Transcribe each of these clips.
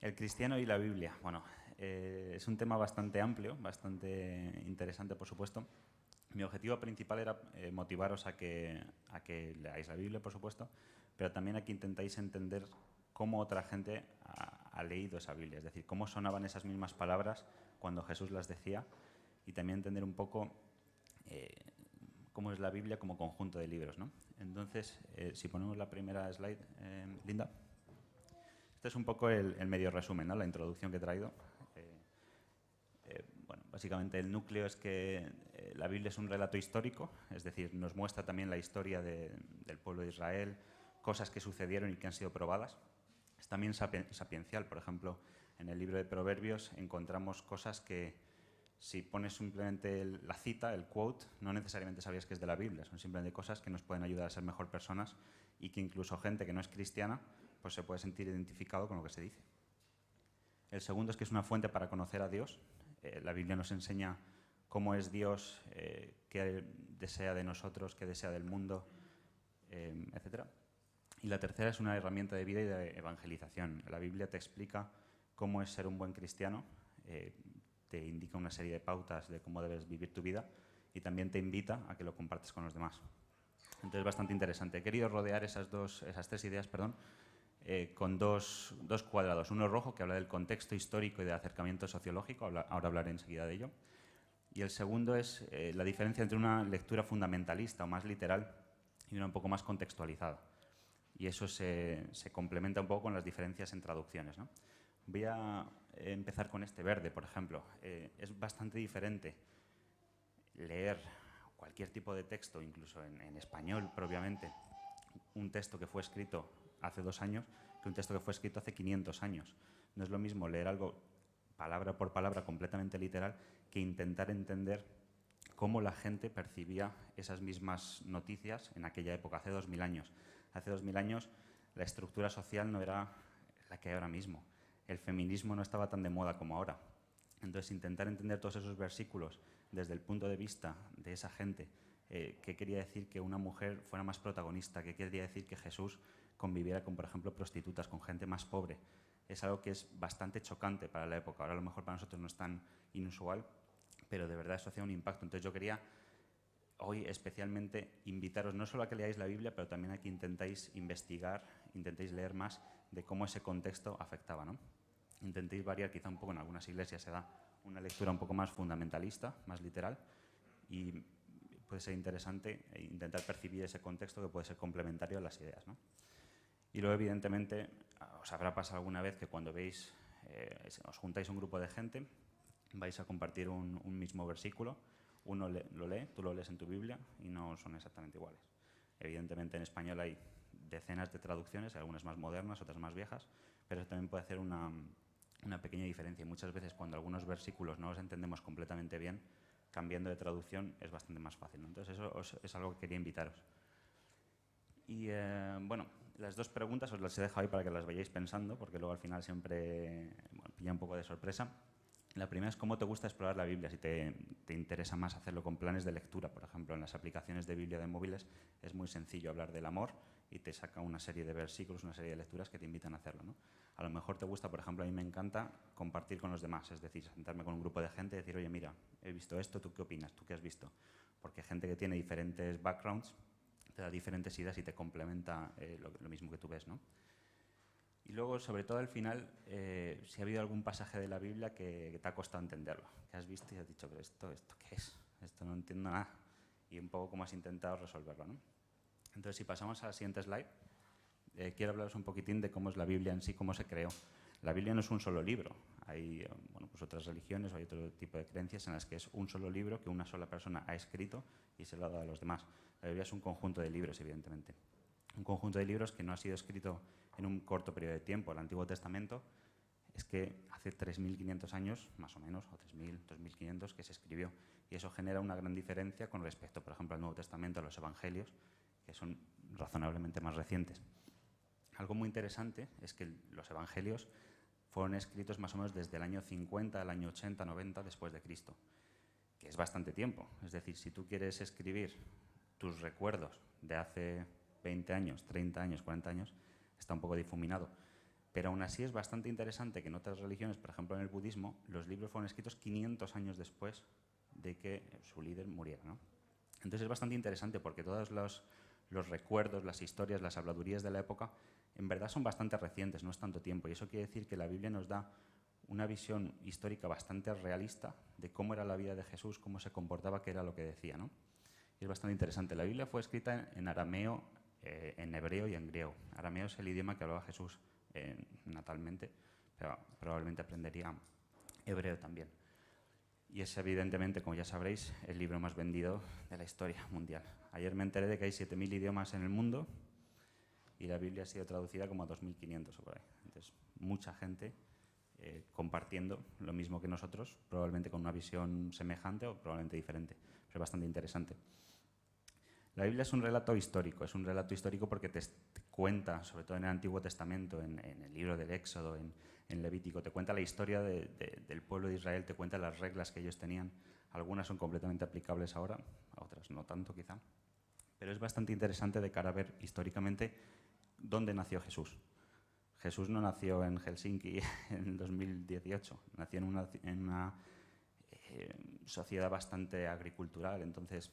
El cristiano y la Biblia. Bueno, es un tema bastante amplio, bastante interesante, por supuesto. Mi objetivo principal era motivaros a que leáis la Biblia, por supuesto, pero también a que intentáis entender cómo otra gente ha leído esa Biblia, es decir, cómo sonaban esas mismas palabras cuando Jesús las decía, y también entender un poco cómo es la Biblia como conjunto de libros, ¿no? Entonces, si ponemos la primera slide, Linda. Este es un poco el medio resumen, ¿no? La introducción que he traído. Bueno, básicamente el núcleo es que la Biblia es un relato histórico, es decir, nos muestra también la historia del pueblo de Israel, cosas que sucedieron y que han sido probadas. Es también sapiencial, por ejemplo, en el libro de Proverbios encontramos cosas que, si pones simplemente la cita, el quote, no necesariamente sabías que es de la Biblia, son simplemente cosas que nos pueden ayudar a ser mejor personas y que incluso gente que no es cristiana pues se puede sentir identificado con lo que se dice. El segundo es que es una fuente para conocer a Dios. La Biblia nos enseña cómo es Dios, qué desea de nosotros, qué desea del mundo, etc. Y la tercera es una herramienta de vida y de evangelización. La Biblia te explica cómo es ser un buen cristiano, te indica una serie de pautas de cómo debes vivir tu vida y también te invita a que lo compartes con los demás. Entonces es bastante interesante. He querido rodear esas tres ideas, con dos cuadrados. Uno rojo, que habla del contexto histórico y del acercamiento sociológico, ahora hablaré enseguida de ello. Y el segundo es la diferencia entre una lectura fundamentalista o más literal y una un poco más contextualizada. Y eso se complementa un poco con las diferencias en traducciones, ¿no? Voy a empezar con este verde, por ejemplo. Es bastante diferente leer cualquier tipo de texto, incluso en español propiamente, un texto que fue escrito hace 2 años que un texto que fue escrito hace 500 años. No es lo mismo leer algo palabra por palabra completamente literal que intentar entender cómo la gente percibía esas mismas noticias en aquella época, hace 2000 años. Hace 2000 años la estructura social no era la que hay ahora mismo. El feminismo no estaba tan de moda como ahora. Entonces, intentar entender todos esos versículos desde el punto de vista de esa gente, qué quería decir que una mujer fuera más protagonista, qué quería decir que Jesús conviviera con, por ejemplo, prostitutas, con gente más pobre, es algo que es bastante chocante para la época. Ahora a lo mejor para nosotros no es tan inusual, pero de verdad eso hacía un impacto. Entonces yo quería hoy especialmente invitaros no solo a que leáis la Biblia, pero también a que intentéis investigar, intentéis leer más de cómo ese contexto afectaba, ¿no? Intentéis variar, quizá un poco. En algunas iglesias se da una lectura un poco más fundamentalista, más literal, y puede ser interesante intentar percibir ese contexto que puede ser complementario a las ideas, ¿no? Y luego, evidentemente, os habrá pasado alguna vez que cuando veis, os juntáis un grupo de gente, vais a compartir un mismo versículo, uno lo lee, tú lo lees en tu Biblia y no son exactamente iguales. Evidentemente en español hay decenas de traducciones, algunas más modernas, otras más viejas, pero eso también puede hacer una pequeña diferencia. Y muchas veces cuando algunos versículos no los entendemos completamente bien, cambiando de traducción es bastante más fácil, ¿no? Entonces eso es algo que quería invitaros. Y bueno, las dos preguntas os las he dejado ahí para que las vayáis pensando, porque luego al final siempre pilla un poco de sorpresa. La primera es cómo te gusta explorar la Biblia, si te interesa más hacerlo con planes de lectura. Por ejemplo, en las aplicaciones de Biblia de móviles es muy sencillo hablar del amor y te saca una serie de versículos, una serie de lecturas que te invitan a hacerlo, ¿no? A lo mejor te gusta, por ejemplo, a mí me encanta compartir con los demás, es decir, sentarme con un grupo de gente y decir, oye, mira, he visto esto, ¿tú qué opinas? ¿Tú qué has visto? Porque gente que tiene diferentes backgrounds te da diferentes ideas y te complementa lo mismo que tú ves, ¿no? Y luego, sobre todo al final, si ha habido algún pasaje de la Biblia que te ha costado entenderlo, que has visto y has dicho, pero ¿esto qué es? Esto no entiendo nada. Y un poco cómo has intentado resolverlo, ¿no? Entonces, si pasamos a la siguiente slide, quiero hablaros un poquitín de cómo es la Biblia en sí, cómo se creó. La Biblia no es un solo libro. Hay pues otras religiones o hay otro tipo de creencias en las que es un solo libro que una sola persona ha escrito y se lo ha dado a los demás. La Biblia es un conjunto de libros, evidentemente. Un conjunto de libros que no ha sido escrito en un corto periodo de tiempo. El Antiguo Testamento es que hace 3.500 años, más o menos, o 3.000, 2.500, que se escribió. Y eso genera una gran diferencia con respecto, por ejemplo, al Nuevo Testamento, a los Evangelios, que son razonablemente más recientes. Algo muy interesante es que los Evangelios fueron escritos más o menos desde el año 50 al año 80, 90 después de Cristo, que es bastante tiempo. Es decir, si tú quieres escribir tus recuerdos de hace 20 años, 30 años, 40 años, está un poco difuminado. Pero aún así es bastante interesante que en otras religiones, por ejemplo en el budismo, los libros fueron escritos 500 años después de que su líder muriera, ¿no? Entonces es bastante interesante porque todos los recuerdos, las historias, las habladurías de la época, en verdad son bastante recientes, no es tanto tiempo. Y eso quiere decir que la Biblia nos da una visión histórica bastante realista de cómo era la vida de Jesús, cómo se comportaba, qué era lo que decía, ¿no? Y es bastante interesante. La Biblia fue escrita en arameo, en hebreo y en griego. Arameo es el idioma que hablaba Jesús natalmente, pero probablemente aprendería hebreo también. Y es evidentemente, como ya sabréis, el libro más vendido de la historia mundial. Ayer me enteré de que hay 7.000 idiomas en el mundo y la Biblia ha sido traducida como a 2.500 o por ahí. Entonces, mucha gente compartiendo lo mismo que nosotros, probablemente con una visión semejante o probablemente diferente, pero es bastante interesante. La Biblia es un relato histórico porque te cuenta, sobre todo en el Antiguo Testamento, en el libro del Éxodo, en Levítico, te cuenta la historia del pueblo de Israel, te cuenta las reglas que ellos tenían. Algunas son completamente aplicables ahora, otras no tanto quizá, pero es bastante interesante de cara a ver históricamente dónde nació Jesús. Jesús no nació en Helsinki en 2018, nació en una sociedad bastante agricultural, entonces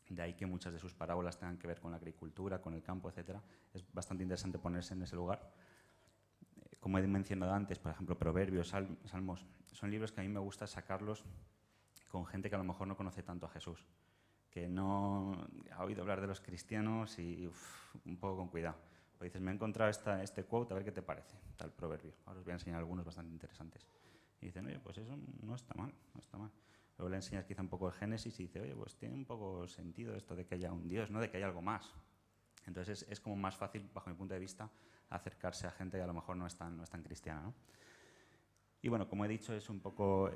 de ahí que muchas de sus parábolas tengan que ver con la agricultura, con el campo, etc. Es bastante interesante ponerse en ese lugar. Como he mencionado antes, por ejemplo, Proverbios, Salmos, son libros que a mí me gusta sacarlos con gente que a lo mejor no conoce tanto a Jesús, que no ha oído hablar de los cristianos y un poco con cuidado. Pues dices, me he encontrado este quote, a ver qué te parece, tal proverbio. Ahora os voy a enseñar algunos bastante interesantes. Y dicen, oye, pues eso no está mal, no está mal. Luego le enseñas quizá un poco el Génesis y dice, oye, pues tiene un poco sentido esto de que haya un Dios, ¿no? De que haya algo más. Entonces es como más fácil, bajo mi punto de vista, acercarse a gente que a lo mejor no es tan cristiana, ¿no? Y bueno, como he dicho, es un poco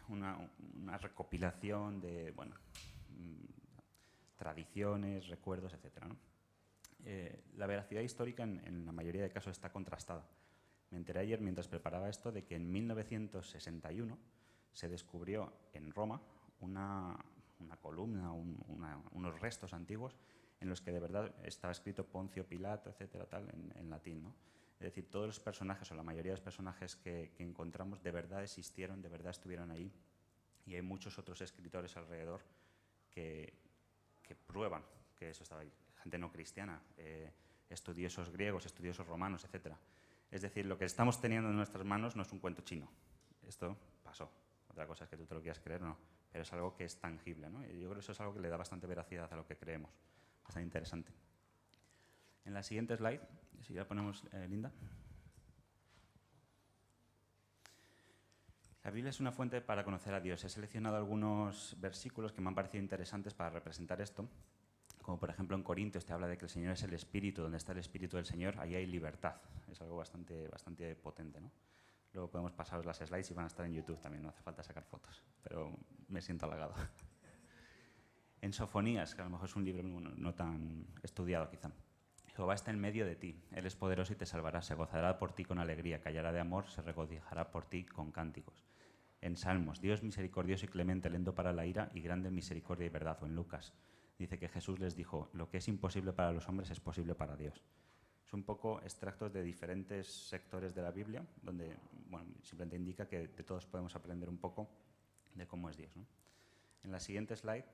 una recopilación de, bueno, tradiciones, recuerdos, etc., ¿no? La veracidad histórica en la mayoría de casos está contrastada. Me enteré ayer mientras preparaba esto de que en 1961 se descubrió en Roma una columna, unos restos antiguos en los que de verdad estaba escrito Poncio Pilato, etcétera, tal, en latín, ¿no? Es decir, todos los personajes o la mayoría de los personajes que encontramos de verdad existieron, de verdad estuvieron ahí, y hay muchos otros escritores alrededor que prueban que eso estaba ahí. Gente no cristiana, estudiosos griegos, estudiosos romanos, etc. Es decir, lo que estamos teniendo en nuestras manos no es un cuento chino. Esto pasó. Otra cosa es que tú te lo quieras creer o no, pero es algo que es tangible, ¿no? Y yo creo que eso es algo que le da bastante veracidad a lo que creemos. Bastante interesante. En la siguiente slide, si ya ponemos, Linda. La Biblia es una fuente para conocer a Dios. He seleccionado algunos versículos que me han parecido interesantes para representar esto. Como por ejemplo en Corintios te habla de que el Señor es el Espíritu, donde está el Espíritu del Señor, ahí hay libertad. Es algo bastante potente, ¿no? Luego podemos pasaros las slides y van a estar en YouTube también, no hace falta sacar fotos, pero me siento halagado. En Sofonías, que a lo mejor es un libro no tan estudiado quizá. Jehová está en medio de ti, Él es poderoso y te salvará, se gozará por ti con alegría, callará de amor, se regocijará por ti con cánticos. En Salmos, Dios misericordioso y clemente, lento para la ira y grande en misericordia y verdad. O en Lucas, dice que Jesús les dijo, lo que es imposible para los hombres es posible para Dios. Es un poco extractos de diferentes sectores de la Biblia, donde bueno, simplemente indica que de todos podemos aprender un poco de cómo es Dios, ¿no? En la siguiente slide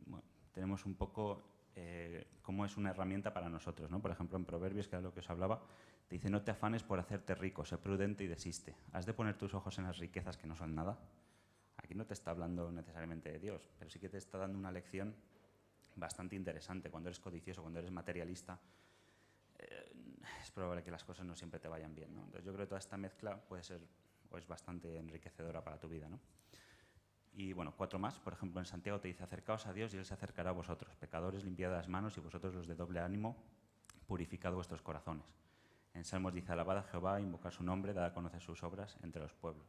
bueno, tenemos un poco cómo es una herramienta para nosotros, ¿no? Por ejemplo, en Proverbios, que es lo que os hablaba, te dice, no te afanes por hacerte rico, sé prudente y desiste. ¿Has de poner tus ojos en las riquezas que no son nada? Aquí no te está hablando necesariamente de Dios, pero sí que te está dando una lección bastante interesante. Cuando eres codicioso, cuando eres materialista, es probable que las cosas no siempre te vayan bien, ¿no? Entonces yo creo que toda esta mezcla puede ser o es bastante enriquecedora para tu vida, ¿no? Y bueno, 4 más. Por ejemplo, en Santiago te dice, acercaos a Dios y Él se acercará a vosotros. Pecadores, limpiad las manos y vosotros los de doble ánimo, purificad vuestros corazones. En Salmos dice, alabad a Jehová, invocad su nombre, dad a conocer sus obras entre los pueblos.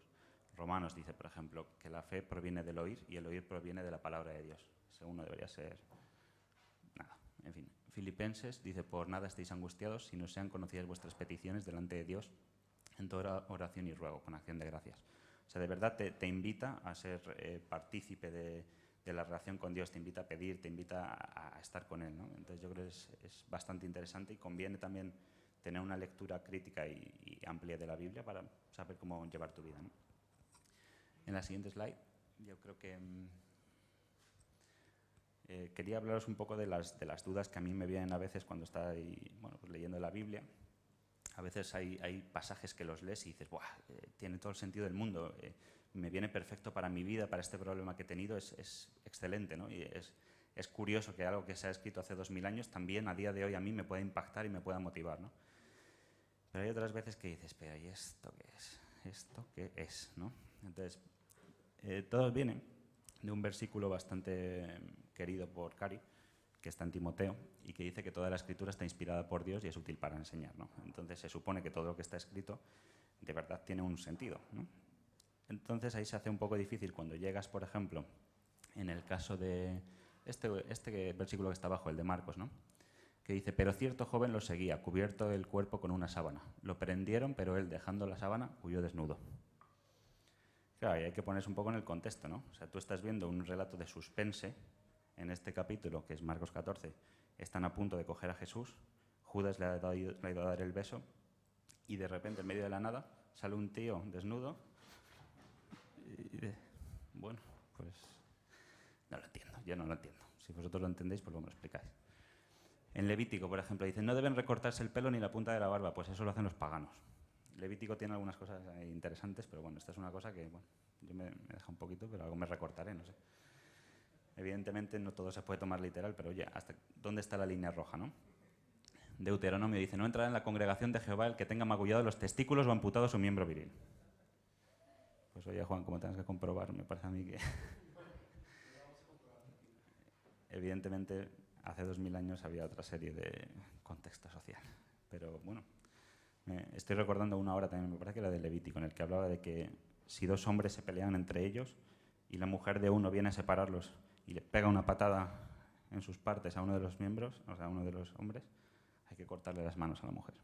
Romanos dice, por ejemplo, que la fe proviene del oír y el oír proviene de la palabra de Dios. Según no debería ser nada. En fin, Filipenses dice, por nada estéis angustiados, sino sean conocidas vuestras peticiones delante de Dios en toda oración y ruego, con acción de gracias. O sea, de verdad te invita a ser partícipe de la relación con Dios, te invita a pedir, te invita a estar con Él, ¿no? Entonces yo creo que es bastante interesante y conviene también tener una lectura crítica y amplia de la Biblia para saber cómo llevar tu vida, ¿no? En la siguiente slide, yo creo que quería hablaros un poco de las dudas que a mí me vienen a veces cuando estoy pues leyendo la Biblia. A veces hay pasajes que los lees y dices, ¡buah! Tiene todo el sentido del mundo, me viene perfecto para mi vida, para este problema que he tenido, es excelente, ¿no? Y es curioso que algo que se ha escrito hace 2000 años también a día de hoy a mí me pueda impactar y me pueda motivar, ¿no? Pero hay otras veces que dices, pero ¿y esto qué es? ¿Esto qué es? ¿No? Entonces, todo viene de un versículo bastante querido por Cari, que está en Timoteo, y que dice que toda la escritura está inspirada por Dios y es útil para enseñar, ¿no? Entonces se supone que todo lo que está escrito de verdad tiene un sentido, ¿no? Entonces ahí se hace un poco difícil cuando llegas, por ejemplo, en el caso de este versículo que está abajo, el de Marcos, ¿no? Que dice, pero cierto joven lo seguía, cubierto el cuerpo con una sábana. Lo prendieron, pero él, dejando la sábana, huyó desnudo. Claro, y hay que ponerse un poco en el contexto, ¿no? O sea, tú estás viendo un relato de suspense en este capítulo, que es Marcos 14. Están a punto de coger a Jesús, Judas le ha ido a dar el beso, y de repente, en medio de la nada, sale un tío desnudo. Y bueno, pues no lo entiendo, yo no lo entiendo. Si vosotros lo entendéis, pues luego me lo explicáis. En Levítico, por ejemplo, dicen, no deben recortarse el pelo ni la punta de la barba, pues eso lo hacen los paganos. Levítico tiene algunas cosas interesantes, pero bueno, esta es una cosa que, bueno, yo me deja un poquito, pero algo me recortaré, no sé. Evidentemente no todo se puede tomar literal, pero oye, ¿hasta dónde está la línea roja, no? Deuteronomio dice, no entrará en la congregación de Jehová el que tenga magullado los testículos o amputado su miembro viril. Pues oye, Juan, como tengas que comprobar, me parece a mí que... Evidentemente, hace 2000 años había otra serie de contexto social. Pero bueno, estoy recordando una hora también, me parece que era de Levítico, en el que hablaba de que si dos hombres se pelean entre ellos y la mujer de uno viene a separarlos y le pega una patada en sus partes a uno de los miembros, o sea, a uno de los hombres, hay que cortarle las manos a la mujer.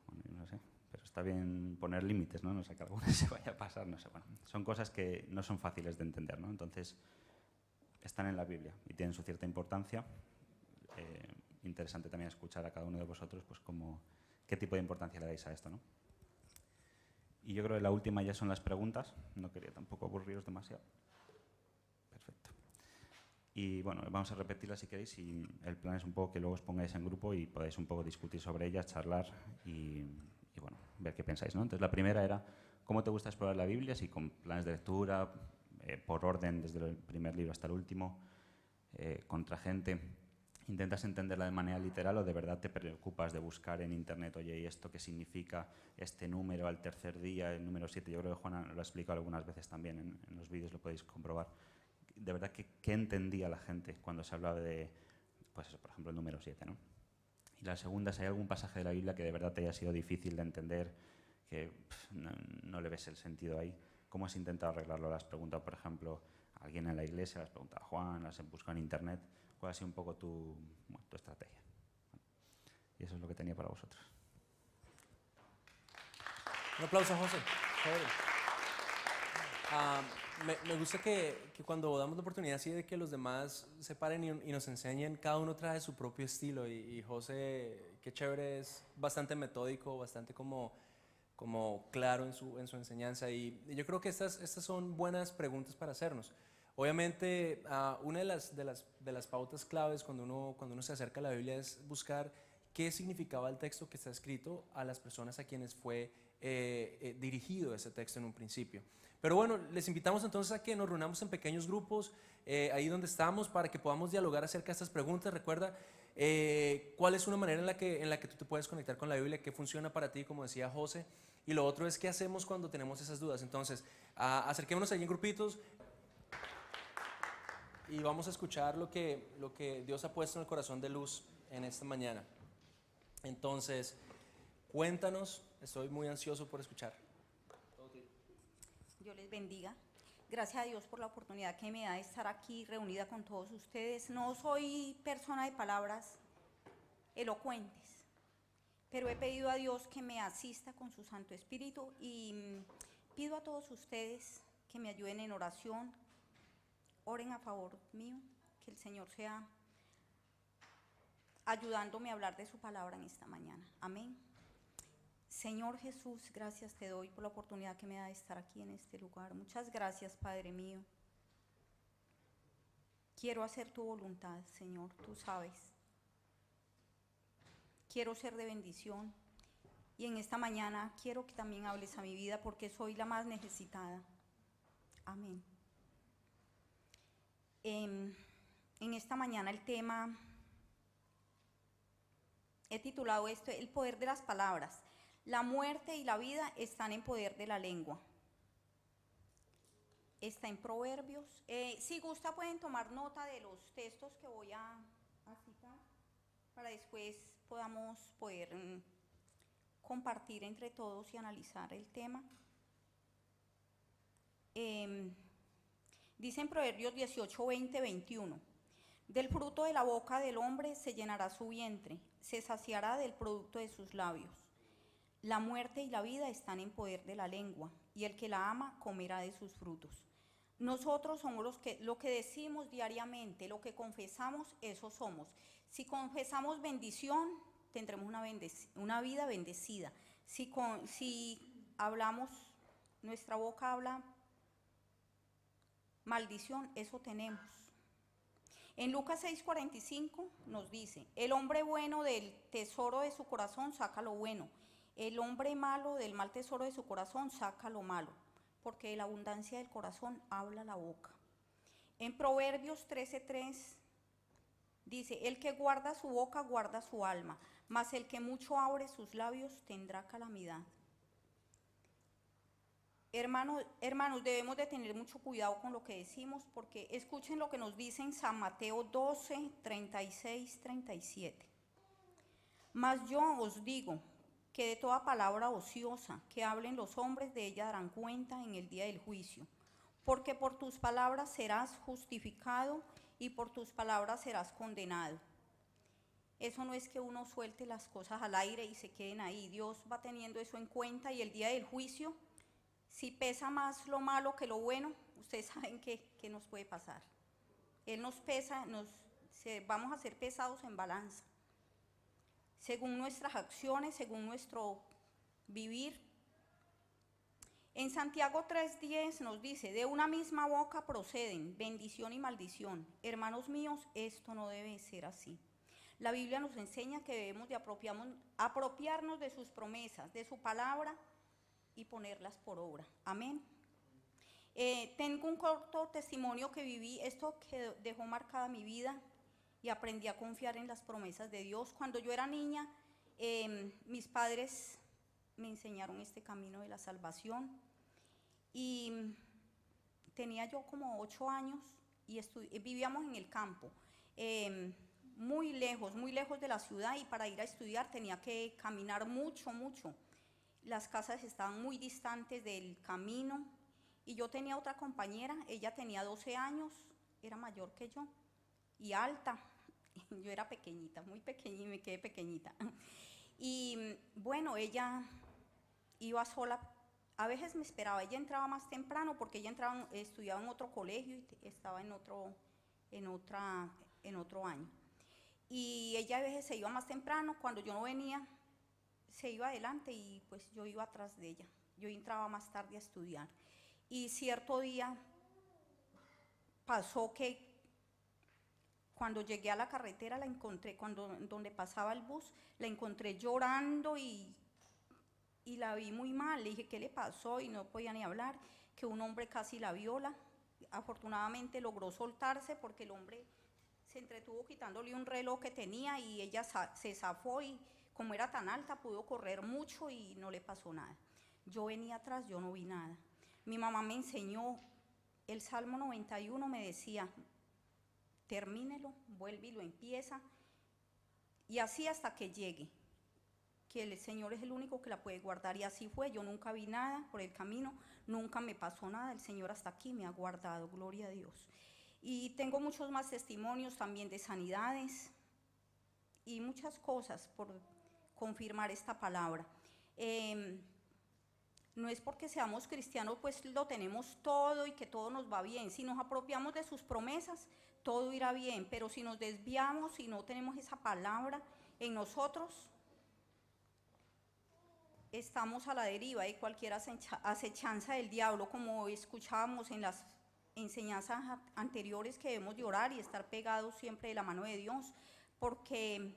Bueno, no sé, pero está bien poner límites, ¿no? No sé, que alguna se vaya a pasar, no sé. Bueno, son cosas que no son fáciles de entender, ¿no? Entonces, están en la Biblia y tienen su cierta importancia. Interesante también escuchar a cada uno de vosotros pues qué tipo de importancia le dais a esto, ¿no? Y yo creo que la última ya son las preguntas. No quería tampoco aburriros demasiado. Perfecto. Y bueno, vamos a repetirlas si queréis y el plan es un poco que luego os pongáis en grupo y podáis un poco discutir sobre ellas, charlar y bueno, ver qué pensáis, ¿no? Entonces la primera era, ¿cómo te gusta explorar la Biblia? Si con planes de lectura, por orden, desde el primer libro hasta el último, contra gente, intentas entenderla de manera literal o de verdad te preocupas de buscar en internet, oye, ¿y esto qué significa este número al tercer día, el número 7? Yo creo que Juana lo ha explicado algunas veces también, en los vídeos lo podéis comprobar. De verdad, ¿qué entendía la gente cuando se hablaba de, pues eso, por ejemplo, el número 7, ¿no? Y la segunda, si hay algún pasaje de la Biblia que de verdad te haya sido difícil de entender, que no le ves el sentido ahí, ¿cómo has intentado arreglarlo? ¿Le has preguntado, por ejemplo, a alguien en la iglesia? ¿Le has preguntado a Juan? ¿Las has buscado en internet? ¿Cuál ha sido un poco tu estrategia? Y eso es lo que tenía para vosotros. Un aplauso a José. Me gusta que cuando damos la oportunidad así de que los demás se paren y nos enseñen, cada uno trae su propio estilo y José, qué chévere, es bastante metódico, bastante como claro en su enseñanza y yo creo que estas son buenas preguntas para hacernos. Obviamente, una de las pautas claves cuando uno se acerca a la Biblia es buscar qué significaba el texto que está escrito a las personas a quienes fue dirigido ese texto en un principio. Pero bueno, les invitamos entonces a que nos reunamos en pequeños grupos, ahí donde estamos, para que podamos dialogar acerca de estas preguntas. Recuerda, ¿cuál es una manera en la que tú te puedes conectar con la Biblia? ¿Qué funciona para ti, como decía José? Y lo otro es, ¿qué hacemos cuando tenemos esas dudas? Entonces, acerquémonos ahí en grupitos y vamos a escuchar lo que Dios ha puesto en el corazón de Luz en esta mañana. Entonces, cuéntanos, estoy muy ansioso por escuchar. Dios les bendiga. Gracias a Dios por la oportunidad que me da de estar aquí reunida con todos ustedes. No soy persona de palabras elocuentes, pero he pedido a Dios que me asista con su Santo Espíritu y pido a todos ustedes que me ayuden en oración. Oren a favor mío, que el Señor sea ayudándome a hablar de su palabra en esta mañana. Amén. Señor Jesús, gracias te doy por la oportunidad que me da de estar aquí en este lugar. Muchas gracias, Padre mío. Quiero hacer tu voluntad, Señor, tú sabes. Quiero ser de bendición. Y en esta mañana quiero que también hables a mi vida porque soy la más necesitada. Amén. En esta mañana el tema, he titulado esto, el poder de las palabras. La muerte y la vida están en poder de la lengua. Está en Proverbios. Si gusta pueden tomar nota de los textos que voy a citar para después podamos poder compartir entre todos y analizar el tema. Dice en Proverbios 18, 20, 21. Del fruto de la boca del hombre se llenará su vientre, se saciará del producto de sus labios. La muerte y la vida están en poder de la lengua, y el que la ama comerá de sus frutos. Nosotros somos lo que decimos diariamente, lo que confesamos, eso somos. Si confesamos bendición, tendremos una vida bendecida. Si hablamos, nuestra boca habla maldición, eso tenemos. En Lucas 6:45 nos dice, el hombre bueno del tesoro de su corazón saca lo bueno, el hombre malo del mal tesoro de su corazón saca lo malo, porque de la abundancia del corazón habla la boca. En Proverbios 13:3 dice, el que guarda su boca guarda su alma, mas el que mucho abre sus labios tendrá calamidad. Hermanos, debemos de tener mucho cuidado con lo que decimos, porque escuchen lo que nos dice en San Mateo 12, 36, 37. Mas yo os digo que de toda palabra ociosa que hablen los hombres, de ella darán cuenta en el día del juicio. Porque por tus palabras serás justificado y por tus palabras serás condenado. Eso no es que uno suelte las cosas al aire y se queden ahí. Dios va teniendo eso en cuenta y el día del juicio, si pesa más lo malo que lo bueno, ustedes saben qué nos puede pasar. Él nos pesa, vamos a ser pesados en balanza. Según nuestras acciones, según nuestro vivir. En Santiago 3:10 nos dice, de una misma boca proceden bendición y maldición. Hermanos míos, esto no debe ser así. La Biblia nos enseña que debemos de apropiarnos de sus promesas, de su palabra y ponerlas por obra. Amén. Tengo un corto testimonio que viví, esto que dejó marcada mi vida y aprendí a confiar en las promesas de Dios. Cuando yo era niña, mis padres me enseñaron este camino de la salvación y tenía yo como 8 años y vivíamos en el campo, muy lejos de la ciudad, y para ir a estudiar tenía que caminar mucho. Las casas estaban muy distantes del camino y yo tenía otra compañera, ella tenía 12 años, era mayor que yo y alta. Yo era pequeñita, muy pequeñita, y me quedé pequeñita. Y bueno, ella iba sola, a veces me esperaba, ella entraba más temprano porque ella estudiaba en otro colegio y estaba en otro año. Y ella a veces se iba más temprano, cuando yo no venía, se iba adelante y pues yo iba atrás de ella. Yo entraba más tarde a estudiar. Y cierto día pasó que cuando llegué a la carretera la encontré, donde pasaba el bus, la encontré llorando y la vi muy mal. Le dije, ¿qué le pasó? Y no podía ni hablar, que un hombre casi la viola. Afortunadamente logró soltarse porque el hombre se entretuvo quitándole un reloj que tenía y ella se zafó y como era tan alta pudo correr mucho y no le pasó nada. Yo venía atrás, yo no vi nada. Mi mamá me enseñó el Salmo 91, me decía, termínelo, vuelve y lo empieza, y así hasta que llegue, que el Señor es el único que la puede guardar, y así fue. Yo nunca vi nada por el camino, nunca me pasó nada, el Señor hasta aquí me ha guardado, gloria a Dios. Y tengo muchos más testimonios también de sanidades y muchas cosas por confirmar esta palabra. No es porque seamos cristianos pues lo tenemos todo y que todo nos va bien. Si nos apropiamos de sus promesas, todo irá bien, pero si nos desviamos, si no tenemos esa palabra en nosotros, estamos a la deriva de cualquier acechanza del diablo, como escuchábamos en las enseñanzas anteriores, que debemos de orar y estar pegados siempre de la mano de Dios, porque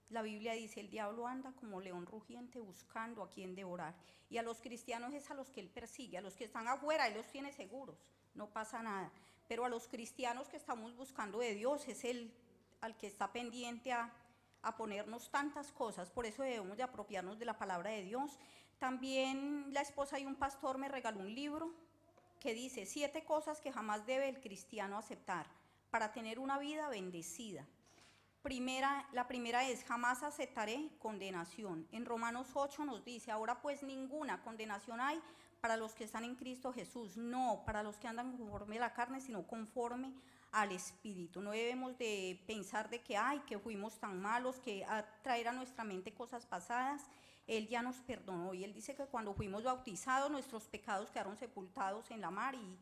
la Biblia dice, el diablo anda como león rugiente buscando a quien devorar, y a los cristianos es a los que él persigue, a los que están afuera él los tiene seguros, no pasa nada, pero a los cristianos que estamos buscando de Dios es el al que está pendiente a ponernos tantas cosas. Por eso debemos de apropiarnos de la palabra de Dios. También la esposa de un pastor me regaló un libro que dice 7 cosas que jamás debe el cristiano aceptar para tener una vida bendecida. La primera es, jamás aceptaré condenación. En Romanos 8 nos dice, ahora pues ninguna condenación hay para los que están en Cristo Jesús, no para los que andan conforme a la carne, sino conforme al Espíritu. No debemos de pensar de que, ay, que fuimos tan malos, que traer a nuestra mente cosas pasadas. Él ya nos perdonó y Él dice que cuando fuimos bautizados nuestros pecados quedaron sepultados en la mar y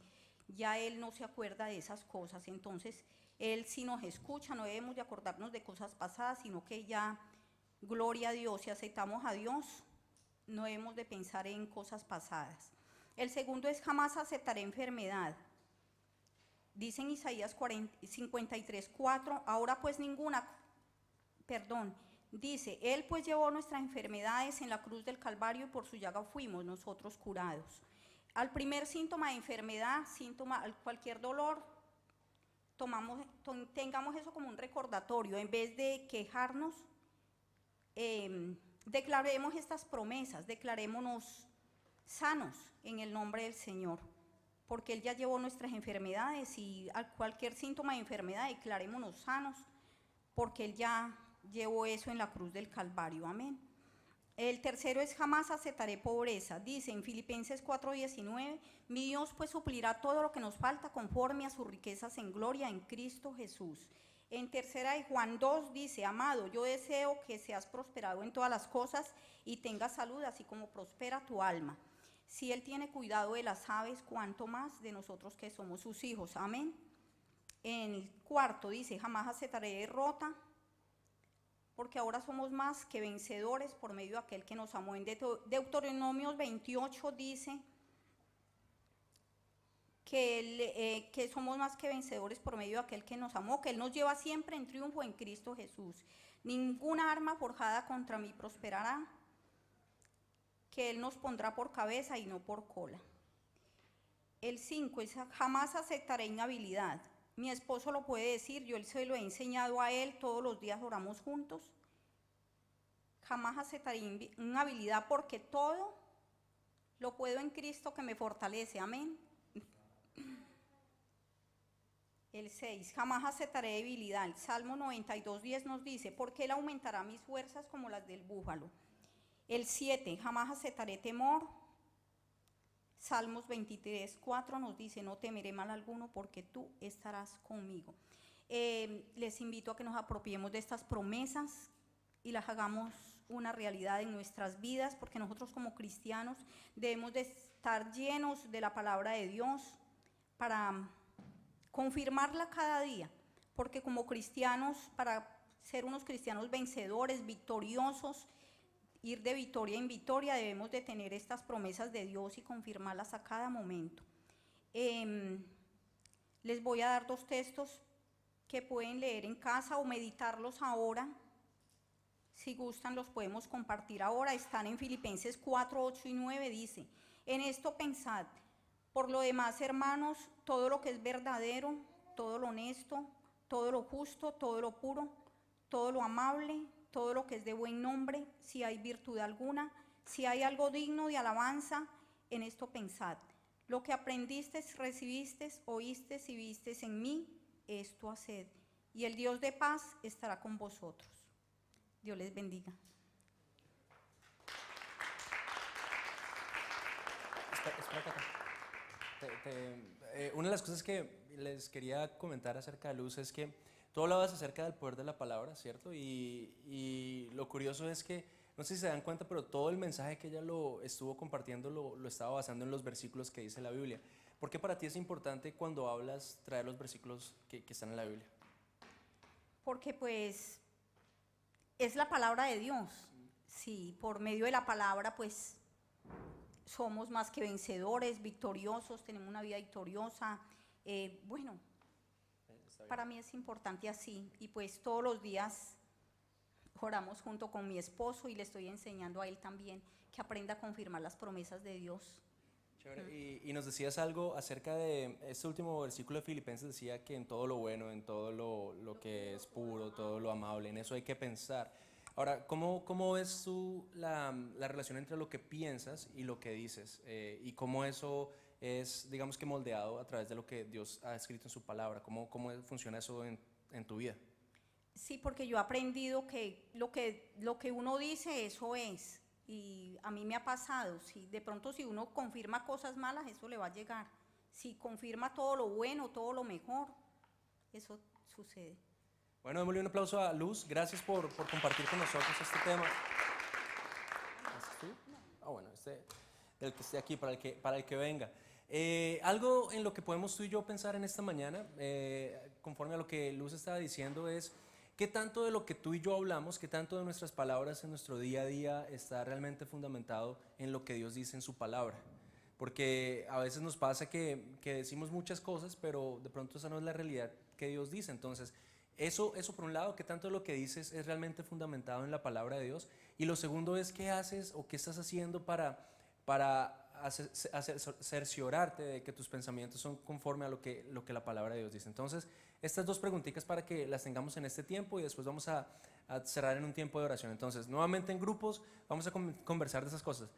ya Él no se acuerda de esas cosas. Entonces, Él sí nos escucha, no debemos de acordarnos de cosas pasadas, sino que ya, gloria a Dios, si aceptamos a Dios, no debemos de pensar en cosas pasadas. El segundo es, jamás aceptaré enfermedad. Dice en Isaías 53:4, ahora pues dice, Él pues llevó nuestras enfermedades en la cruz del Calvario y por su llaga fuimos nosotros curados. Al primer síntoma de enfermedad, cualquier dolor, tengamos eso como un recordatorio, en vez de quejarnos, declaremos estas promesas, declarémonos sanos en el nombre del Señor, porque Él ya llevó nuestras enfermedades y a cualquier síntoma de enfermedad declarémonos sanos, porque Él ya llevó eso en la cruz del Calvario, amén. El tercero es, jamás aceptaré pobreza. Dice en Filipenses 4:19, mi Dios pues suplirá todo lo que nos falta conforme a sus riquezas en gloria en Cristo Jesús. En tercera de Juan 2 dice, amado, yo deseo que seas prosperado en todas las cosas y tengas salud, así como prospera tu alma. Si Él tiene cuidado de las aves, cuánto más de nosotros que somos sus hijos, amén. En el cuarto dice, jamás aceptaré derrota, porque ahora somos más que vencedores por medio de aquel que nos amó. En Deuteronomios 28 dice que somos más que vencedores por medio de aquel que nos amó, que Él nos lleva siempre en triunfo en Cristo Jesús. Ninguna arma forjada contra mí prosperará, que Él nos pondrá por cabeza y no por cola. El 5 es, jamás aceptaré inhabilidad. Mi esposo lo puede decir, yo se lo he enseñado a él, todos los días oramos juntos. Jamás aceptaré inhabilidad, porque todo lo puedo en Cristo que me fortalece, amén. El 6, jamás aceptaré debilidad. El Salmo 92:10 nos dice, porque Él aumentará mis fuerzas como las del búfalo. El 7, jamás aceptaré temor. Salmos 23:4 nos dice, no temeré mal alguno porque tú estarás conmigo. Les invito a que nos apropiemos de estas promesas y las hagamos una realidad en nuestras vidas, porque nosotros como cristianos debemos de estar llenos de la palabra de Dios para confirmarla cada día, porque como cristianos, para ser unos cristianos vencedores, victoriosos, ir de victoria en victoria, debemos de tener estas promesas de Dios y confirmarlas a cada momento. Les voy a dar 2 textos que pueden leer en casa o meditarlos ahora. Si gustan, los podemos compartir ahora. Están en Filipenses 4:8 y 9, dice, en esto pensad, por lo demás, hermanos, todo lo que es verdadero, todo lo honesto, todo lo justo, todo lo puro, todo lo amable, todo lo que es de buen nombre, si hay virtud alguna, si hay algo digno de alabanza, en esto pensad. Lo que aprendisteis, recibisteis, oísteis y visteis en mí, esto haced, y el Dios de paz estará con vosotros. Dios les bendiga. Una de las cosas que les quería comentar acerca de Luz es que tú hablabas acerca del poder de la palabra, ¿cierto? Y lo curioso es que, no sé si se dan cuenta, pero todo el mensaje que ella lo estuvo compartiendo lo estaba basando en los versículos que dice la Biblia. ¿Por qué para ti es importante cuando hablas traer los versículos que están en la Biblia? Porque pues es la palabra de Dios. Sí, por medio de la palabra pues somos más que vencedores, victoriosos, tenemos una vida victoriosa. Bueno, para mí es importante así. Y pues todos los días oramos junto con mi esposo y le estoy enseñando a él también que aprenda a confirmar las promesas de Dios. Chévere. Y nos decías algo acerca de este último versículo de Filipenses, decía que en todo lo bueno, en todo lo que es puro, todo lo amable, en eso hay que pensar. Ahora, ¿cómo es la relación entre lo que piensas y lo que dices? Y cómo eso es, digamos que moldeado a través de lo que Dios ha escrito en su palabra. ¿Cómo funciona eso en tu vida? Sí, porque yo he aprendido que lo que uno dice, eso es. Y a mí me ha pasado, si de pronto si uno confirma cosas malas, eso le va a llegar. Si confirma todo lo bueno, todo lo mejor, eso sucede. Bueno, démosle un aplauso a Luz. Gracias por compartir con nosotros este tema. ¿Este es tú? Ah, bueno, del que esté aquí, para el que venga. Algo en lo que podemos tú y yo pensar en esta mañana, conforme a lo que Luz estaba diciendo, es qué tanto de lo que tú y yo hablamos, qué tanto de nuestras palabras en nuestro día a día está realmente fundamentado en lo que Dios dice en su palabra. Porque a veces nos pasa que decimos muchas cosas, pero de pronto esa no es la realidad que Dios dice. Entonces, eso por un lado, qué tanto de lo que dices es realmente fundamentado en la palabra de Dios. Y lo segundo es qué haces o qué estás haciendo para cerciorarte de que tus pensamientos son conforme a lo que la palabra de Dios dice. Entonces, estas dos preguntitas para que las tengamos en este tiempo y después vamos a cerrar en un tiempo de oración. Entonces, nuevamente en grupos vamos a conversar de esas cosas.